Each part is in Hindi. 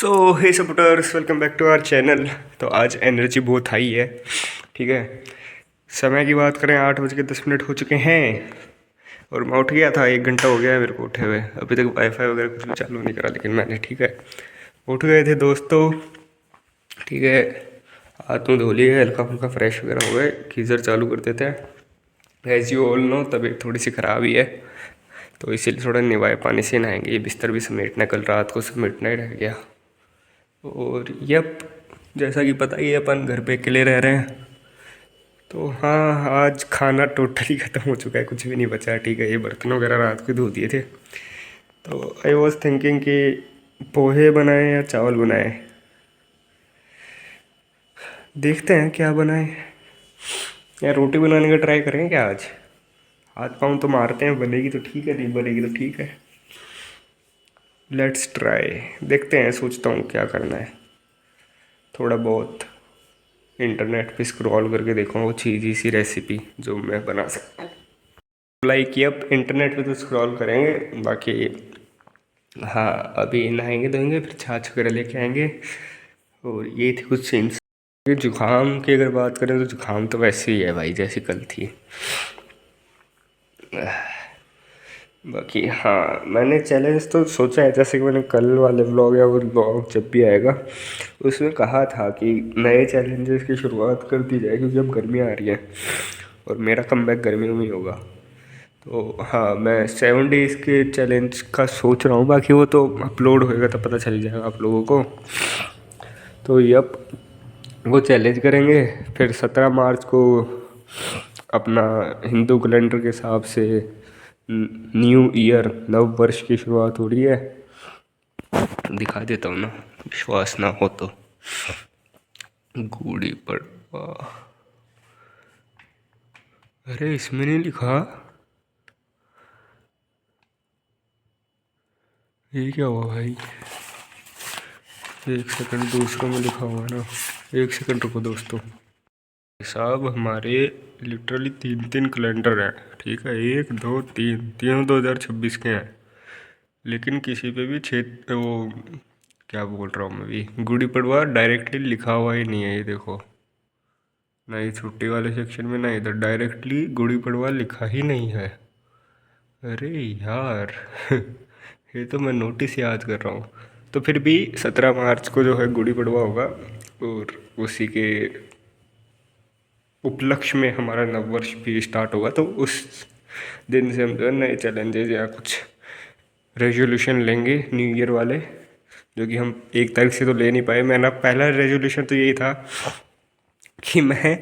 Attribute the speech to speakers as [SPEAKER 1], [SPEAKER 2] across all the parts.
[SPEAKER 1] So hey supporters, welcome back to our channel. तो आज एनर्जी बहुत हाई है, ठीक है। समय की बात करें 8:10 हो चुके हैं और मैं उठ गया था। 1 घंटा हो गया है मेरे को उठे हुए। अभी तक वाईफाई वगैरह कुछ भी चालू नहीं करा, लेकिन मैंने, ठीक है, उठ गए थे दोस्तों, ठीक है। हाथ मुँह धो लिए, हल्का फुल्का फ्रेश वगैरह हो गए, गीज़र चालू कर देते हैं। एज यू ऑल नो, तबीयत थोड़ी सी ख़राब ही है, तो इसीलिए थोड़ा निवाए पानी से नहाएंगे। ये बिस्तर भी समेटना, कल रात को समेटना ही रह गया। और यप, जैसा कि पता ही है, अपन घर पे अकेले रह रहे हैं। तो हाँ, आज खाना टोटली ख़त्म हो चुका है, कुछ भी नहीं बचा है, ठीक है। ये बर्तन वगैरह रात को धो दिए थे। तो आई वॉज थिंकिंग कि पोहे बनाएं या चावल बनाएं। देखते हैं क्या बनाएं। या रोटी बनाने का ट्राई करें क्या आज? हाथ पाँव तो मारते हैं, बनेगी तो ठीक है, नहीं बनेगी तो ठीक है। लेट्स ट्राई, देखते हैं। सोचता हूँ क्या करना है। थोड़ा बहुत इंटरनेट पे स्क्रॉल करके देखूँगा वो चीज़ सी रेसिपी जो मैं बना सकता हूँ। लाइक अब इंटरनेट पे तो स्क्रॉल करेंगे, बाकी हाँ, अभी नहाएंगे धोएंगे, फिर छाछ वगैरह लेके आएंगे। और ये थी कुछ सीन्स। जुकाम की अगर बात करें तो जुकाम तो वैसे ही है भाई, जैसी कल थी। बाकी हाँ, मैंने चैलेंज तो सोचा है, जैसे कि मैंने कल वाले व्लॉग या वो व्लॉग जब भी आएगा उसमें कहा था कि नए चैलेंजेस की शुरुआत कर दी जाए, क्योंकि अब गर्मियाँ आ रही हैं और मेरा कमबैक गर्मियों में ही होगा। तो हाँ, मैं 7 डेज़ के चैलेंज का सोच रहा हूँ। बाकी वो तो अपलोड होएगा तब पता चल जाएगा आप लोगों को। तो यप, वो चैलेंज करेंगे। फिर 17 मार्च को अपना हिंदू कैलेंडर के हिसाब से न्यू ईयर, नव वर्ष की शुरुआत हो रही है। दिखा देता हूँ ना, विश्वास ना हो तो। गुड़ी पड़वा, अरे इसमें नहीं लिखा, ये क्या हुआ भाई? एक सेकंड, दूसरों में लिखा हुआ ना। एक सेकंड रुको दोस्तों। साहब, हमारे लिटरली 3 कैलेंडर हैं, ठीक है। 1 2 3, तीनों 2026 के हैं, लेकिन किसी पे भी क्षेत्र वो क्या बोल रहा हूँ मैं भी, गुड़ी पड़वा डायरेक्टली लिखा हुआ ही नहीं है। ये देखो ना, ये छुट्टी वाले सेक्शन में ना, इधर डायरेक्टली गुड़ी पड़वा लिखा ही नहीं है। अरे यार ये तो मैं नोटिस याद कर रहा हूँ। तो फिर भी 17 मार्च को जो है गुड़ी पड़वा होगा, और उसी के उपलक्ष्य में हमारा नववर्ष भी स्टार्ट होगा। तो उस दिन से हम जो है नए चैलेंजेस या कुछ रेजोल्यूशन लेंगे न्यू ईयर वाले, जो कि हम 1 तारीख से तो ले नहीं पाए। मेरा पहला रेजोल्यूशन तो यही था कि मैं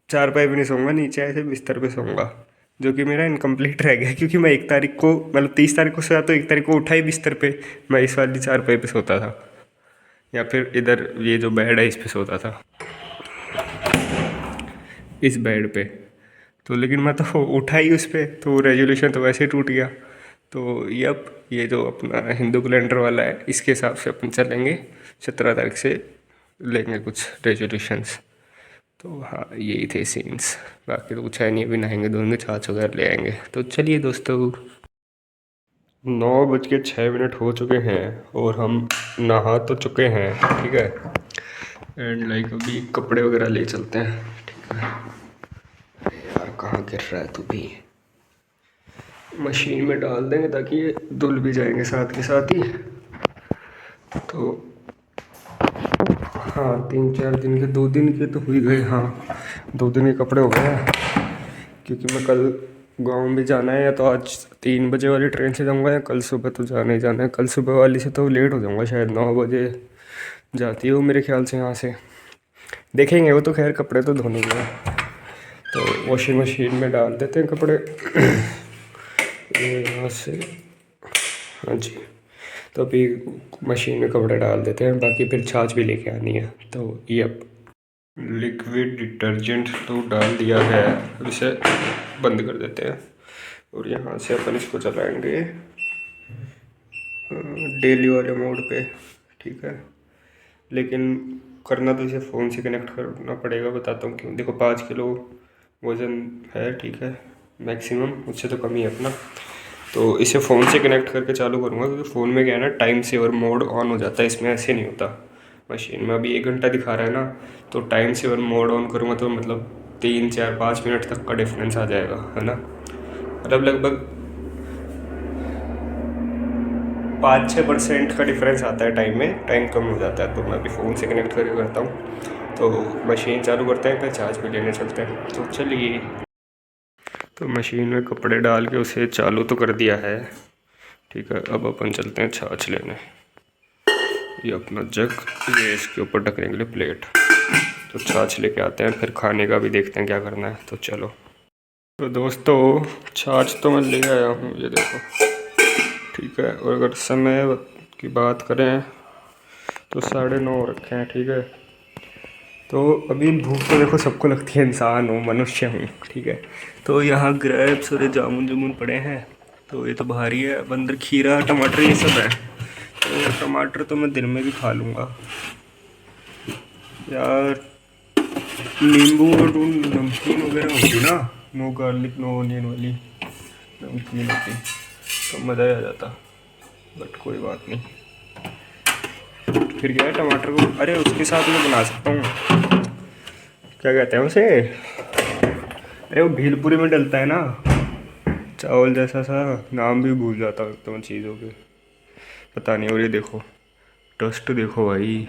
[SPEAKER 1] चारपाई पे नहीं सोऊंगा, नीचे ऐसे बिस्तर पे सोऊंगा, जो कि मेरा इनकम्प्लीट रह गया, क्योंकि मैं 1 तारीख को, मतलब 30 तारीख को सोया तो 1 तारीख को उठा ही बिस्तर पे। मैं इस वाली चारपाई पे सोता था, या फिर इधर ये जो बेड है इस पे सोता था, इस बेड पे। तो लेकिन मैं तो उठा ही उस पे, तो रेजोल्यूशन तो वैसे ही टूट गया। तो यप, ये जो अपना हिंदू कैलेंडर वाला है, इसके हिसाब से अपन चलेंगे। 17 तारीख से लेंगे कुछ रेजोल्यूशंस। तो हाँ, यही थे सीन्स। बाकी तो कुछ है नहीं, अभी नहाएंगे धोएंगे, छाछ वगैरह ले आएंगे। तो चलिए दोस्तों, 9:06 हो चुके हैं और हम नहा तो चुके हैं, ठीक है। एंड लाइक अभी कपड़े वगैरह ले चलते हैं, ठीक है। अरे यार, कहाँ गिर रहा है तू भी? मशीन में डाल देंगे ताकि ये धुल भी जाएंगे साथ के साथ ही। तो हाँ, 3 4 दिन के, 2 दिन के तो हुई गए। हाँ, 2 दिन के कपड़े हो गए हैं, क्योंकि मैं कल गांव भी जाना है। या तो आज 3 बजे वाली ट्रेन से जाऊंगा, या कल सुबह तो जाना ही जाना है। कल सुबह वाली से तो लेट हो जाऊंगा, शायद 9 बजे जाती है वो मेरे ख्याल से यहाँ से। देखेंगे, वो तो खैर कपड़े तो धोने के हैं, तो वॉशिंग मशीन में डाल देते हैं कपड़े। ये यहाँ से, हाँ जी। तो अभी मशीन में कपड़े डाल देते हैं, बाकी फिर छाछ भी लेके आनी है। तो ये लिक्विड डिटर्जेंट तो डाल दिया है, अब इसे बंद कर देते हैं। और यहाँ से अपन इसको चलाएंगे डेली वाले मोड पे, ठीक है। लेकिन करना तो इसे फ़ोन से कनेक्ट करना पड़ेगा, बताता हूँ क्यों। देखो, 5 किलो वज़न है, ठीक है, मैक्सिमम, उससे तो कम ही है अपना। तो इसे फ़ोन से कनेक्ट करके चालू करूँगा, क्योंकि फ़ोन में क्या है ना, टाइम सेवर मोड ऑन हो जाता है, इसमें ऐसे नहीं होता। मशीन में अभी 1 घंटा दिखा रहा है ना, तो टाइम सेवर मोड ऑन करूँगा तो मतलब 3 4 5 मिनट तक का डिफरेंस आ जाएगा, है ना। मतलब लगभग 5-6% का डिफरेंस आता है टाइम में, टाइम कम हो जाता है। तो मैं अभी फ़ोन से कनेक्ट करके करता हूँ। तो मशीन चालू करते हैं, फिर चार्ज भी लेने चलते हैं। तो चलिए। तो मशीन में कपड़े डाल के उसे चालू तो कर दिया है, ठीक है। अब अपन चलते हैं छाछ लेने। ये अपना जग, ये इसके ऊपर ढकने के लिए प्लेट। तो छाछ लेके आते हैं, फिर खाने का भी देखते हैं क्या करना है। तो चलो। तो दोस्तों, छाछ तो मैं ले आया हूँ, ये देखो, ठीक है। और अगर समय की बात करें तो 9:30 रखे हैं, ठीक है। तो अभी भूख तो देखो सबको लगती है, इंसान हूँ, मनुष्य हूँ, ठीक है। तो यहाँ ग्रेप्स और जामुन जामुन पड़े हैं। तो ये तो भारी है, अंदर खीरा टमाटर ये सब है। तो टमाटर तो मैं दिन में भी खा लूँगा यार। नींबू और नमकीन वगैरह होती ना, नो गार्लिक नो ऑनियन वाली नमकीन होती, तो मज़ा ही आ जाता। बट कोई बात नहीं। फिर क्या है, टमाटर को अरे उसके साथ मैं बना सकता हूँ, क्या कहते हैं उसे, अरे वो भेलपुरी में डलता है ना, चावल जैसा सा, नाम भी भूल जाता हूँ तो मैं चीज़ों के, पता नहीं। और ये देखो, डस्ट देखो भाई,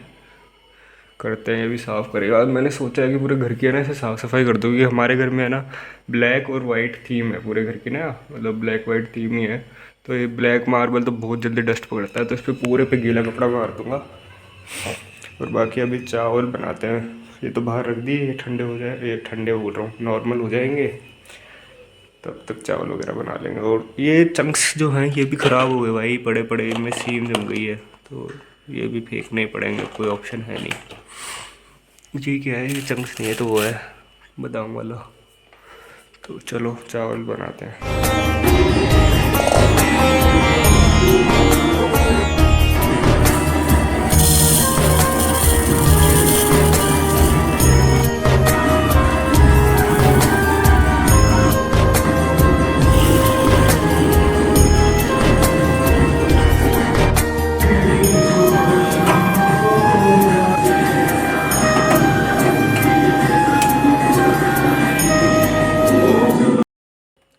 [SPEAKER 1] करते हैं ये भी साफ़ करेगा। आज मैंने सोचा है कि पूरे घर की है ना ऐसे साफ़ सफाई कर दूँ, क्योंकि हमारे घर में है ना ब्लैक और वाइट थीम है पूरे घर की ना, मतलब ब्लैक वाइट थीम ही है। तो ये ब्लैक मार्बल तो बहुत जल्दी डस्ट पकड़ता है, तो इस पर पूरे पे गीला कपड़ा मार दूँगा। और बाकी अभी चावल बनाते हैं। ये तो बाहर रख दिए, ये ठंडे हो जाए, ये ठंडे बोल रहा हूँ, नॉर्मल हो जाएंगे, तब तक चावल वगैरह बना लेंगे। और ये चंक्स जो हैं ये भी ख़राब हो गए भाई, बड़े बड़े, इनमें सीम जम गई है, तो ये भी फेंकने ही पड़ेंगे, कोई ऑप्शन है नहीं जी। क्या है ये, चंक्स नहीं है तो वो है बादाम वाला। तो चलो चावल बनाते हैं।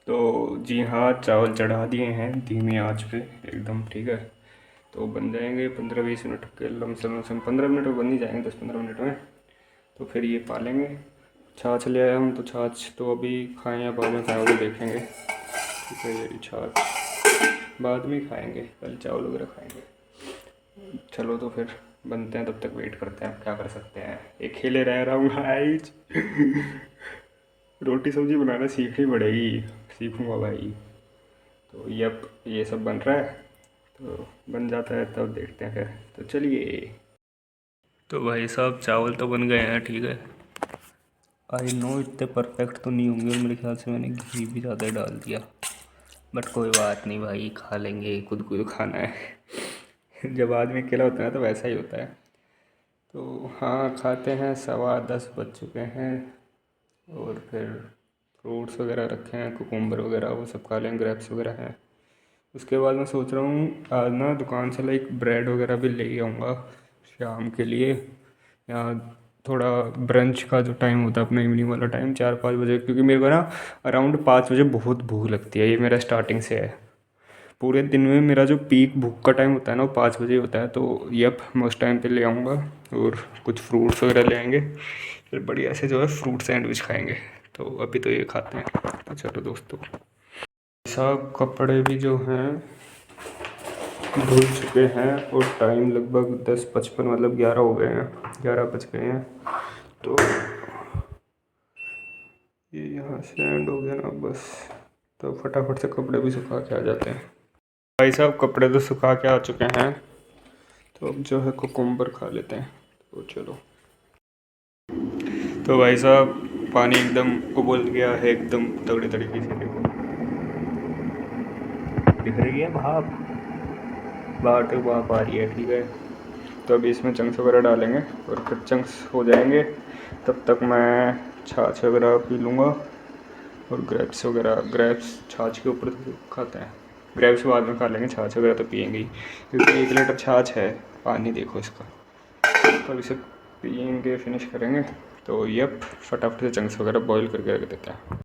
[SPEAKER 1] तो जी हाँ, चावल चढ़ा दिए हैं धीमी आंच पे एकदम, ठीक है। तो बन जाएंगे 15-20 मिनट के लमसम 15 मिनट में बन ही जाएंगे, 10-15 मिनट में। तो फिर ये पालेंगे। छाछ ले आया हूँ, तो छाछ तो अभी खाएं या बाद में खाएं वो देखेंगे, ठीक है। ये छाछ बाद में खाएंगे, पहले चावल वगैरह खाएंगे। चलो तो फिर बनते हैं, तब तक वेट करते हैं, क्या कर सकते हैं, अकेले रह रहा हूँ गाइस। रोटी सब्जी बनाना सीखनी पड़ेगी, सीखूंगा भाई। तो यप, ये सब बन रहा है, तो बन जाता है तब देखते हैं फिर। तो चलिए। तो भाई साहब चावल तो बन गए हैं, ठीक है। आई नो इतने परफेक्ट तो नहीं होंगे, और मेरे ख्याल से मैंने घी भी ज़्यादा डाल दिया, बट कोई बात नहीं भाई, खा लेंगे, खुद को तो खाना है। जब आदमी अकेला होता है तो वैसा ही होता है। तो हाँ, खाते हैं, 10:15 बज चुके हैं। और फिर फ्रूट्स वगैरह रखे हैं, कुकुम्बर वगैरह वो सब खा लेंगे, ग्रेप्स वगैरह हैं। उसके बाद मैं सोच रहा हूँ आज ना दुकान से लाइक ब्रेड वगैरह भी ले आऊँगा शाम के लिए, या थोड़ा ब्रंच का जो टाइम होता है अपना इवनिंग वाला टाइम, 4-5 बजे, क्योंकि मेरे को ना अराउंड 5 बजे बहुत भूख लगती है, ये मेरा स्टार्टिंग से है। पूरे दिन में मेरा जो पीक भूख का टाइम होता है ना वो 5 बजे होता है। तो यप, मैं उस टाइम पे ले आऊँगा और कुछ फ्रूट्स वगैरह ले आएंगे, फिर बढ़िया से जो है फ्रूट सैंडविच खाएंगे। तो अभी तो ये खाते हैं। तो चलो दोस्तों, सब कपड़े भी जो हैं धुल चुके हैं, और टाइम लगभग 10:55, मतलब 11 हो गए हैं, 11 बज गए हैं। तो ये यहाँ से एंड हो गया ना बस, तो फटाफट से कपड़े भी सुखा के आ जाते हैं। भाई साहब कपड़े तो सुखा के आ चुके हैं, तो अब जो है कुकुम्बर खा लेते हैं। तो चलो। तो भाई साहब पानी एकदम उबल गया है, एकदम तगड़े तरीके से, देखो दिख रही है भाप, बाहर तक भाप आ रही है, ठीक है। तो अभी इसमें चंक्स वगैरह डालेंगे, और फिर चंक्स हो जाएंगे तब तक मैं छाछ वगैरह पी लूँगा। और ग्रेप्स वगैरह, ग्रेप्स छाछ के ऊपर खाते हैं। ग्रेप्स बाद में खा लेंगे, छाछ वगैरह तो पियेंगे ही, क्योंकि 1 लीटर छाछ है। पानी देखो इसका, तो इसे पियेंगे, फिनिश करेंगे। तो यप, फटाफट से चंक्स वगैरह बॉईल करके रख देते हैं।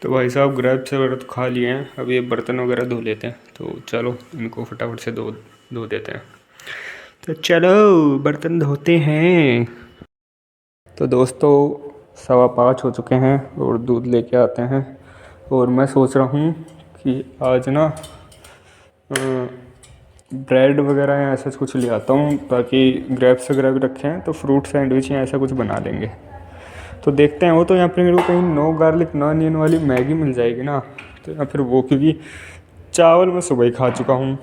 [SPEAKER 1] तो भाई साहब ग्रेप्स वगैरह तो खा लिए हैं, अब ये बर्तन वगैरह धो लेते हैं। तो चलो इनको फटाफट से धो देते हैं। तो चलो बर्तन धोते हैं। तो दोस्तों 5:15 हो चुके हैं और दूध लेके आते हैं। और मैं सोच रहा हूँ कि आज ना ब्रेड वगैरह या ऐसा कुछ ले आता हूँ, ताकि ग्रेप्स वगैरह भी रखे हैं तो फ्रूट सैंडविच या ऐसा कुछ बना लेंगे। तो देखते हैं। वो तो यहाँ पे मेरे को कहीं नो गार्लिक नो अनियन वाली मैगी मिल जाएगी ना, तो या फिर वो, क्योंकि चावल मैं सुबह ही खा चुका हूँ।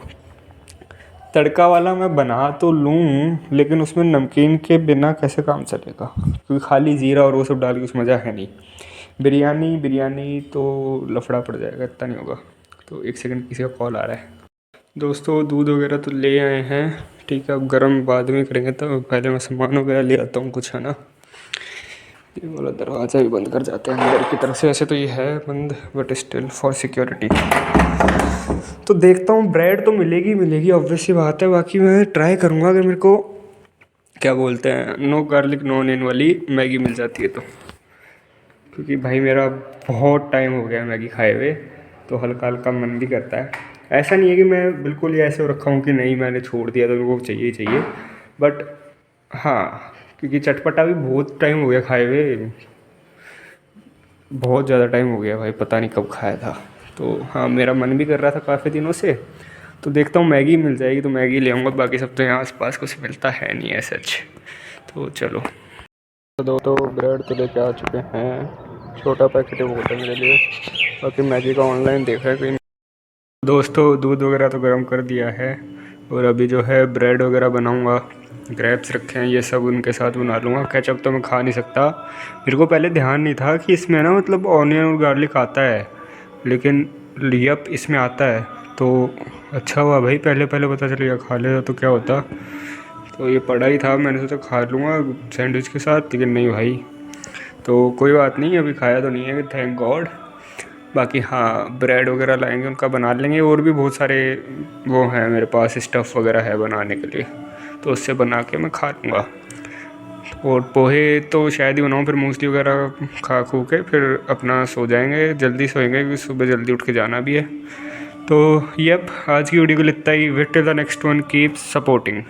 [SPEAKER 1] तड़का वाला मैं बना तो लूँ, लेकिन उसमें नमकीन के बिना कैसे काम चलेगा, क्योंकि खाली जीरा और वो सब डाल के कुछ मज़ा है नहीं। बिरयानी तो लफड़ा पड़ जाएगा, इतना नहीं होगा। तो 1 सेकंड, किसी का कॉल आ रहा है। दोस्तों दूध वगैरह तो ले आए हैं, ठीक है। अब गर्म बाद में करेंगे, तो पहले मैं सामान वगैरह ले आता हूँ कुछ, है ना। ये वाला दरवाज़ा भी बंद कर जाते हैं अंदर की तरफ से। वैसे तो ये है बंद, बट स्टिल फॉर सिक्योरिटी। तो देखता हूँ, ब्रेड तो मिलेगी ऑब्वियस सी बात है। बाकी मैं ट्राई करूँगा अगर मेरे को क्या बोलते हैं नो गार्लिक नो अनियन वाली मैगी मिल जाती है तो, क्योंकि भाई मेरा बहुत टाइम हो गया मैगी खाए हुए, तो हल्का हल्का मन भी करता है। ऐसा नहीं है कि मैं बिल्कुल ही ऐसे रखा हूँ कि नहीं मैंने छोड़ दिया तो मेरे को चाहिए ही चाहिए, बट हाँ, क्योंकि चटपटा भी बहुत टाइम हो गया खाए हुए, बहुत ज़्यादा टाइम हो गया भाई, पता नहीं कब खाया था। तो हाँ, मेरा मन भी कर रहा था काफ़ी दिनों से। तो देखता हूँ मैगी मिल जाएगी तो मैगी ले आऊँगा, बाकी सब तो यहाँ आस-पास कुछ मिलता है नहीं है सच। तो चलो। तो ब्रेड तो लेके आ चुके हैं, छोटा पैकेट है वो होता है मेरे लिए। बाकी मैगी का ऑनलाइन देख रहा है कहीं। दोस्तों दूध वगैरह तो गर्म कर दिया है, और अभी जो है ब्रेड वगैरह बनाऊँगा। ग्रेप्स रखे हैं, ये सब उनके साथ बना लूँगा। केचप तो मैं खा नहीं सकता। मेरे को पहले ध्यान नहीं था कि इसमें ना मतलब ऑनियन और गार्लिक आता है, लेकिन यप इसमें आता है। तो अच्छा हुआ भाई, पहले पता चल गया, खा लेता तो क्या होता। तो ये पड़ा ही था, मैंने सोचा खा लूँगा सैंडविच के साथ, लेकिन नहीं भाई। तो कोई बात नहीं, अभी खाया तो नहीं है, थैंक गॉड। बाकी हाँ, ब्रेड वगैरह लाएंगे, उनका बना लेंगे। और भी बहुत सारे वो हैं मेरे पास, स्टफ़ वगैरह है बनाने के लिए, तो उससे बना के मैं खा लूँगा। और पोहे तो शायद ही बनाऊँ, फिर मूसली वगैरह खा खू के फिर अपना सो जाएंगे, जल्दी सोएंगे क्योंकि सुबह जल्दी उठ के जाना भी है। तो यप, आज की वीडियो को इतना ही। Wait till the next one, keep supporting.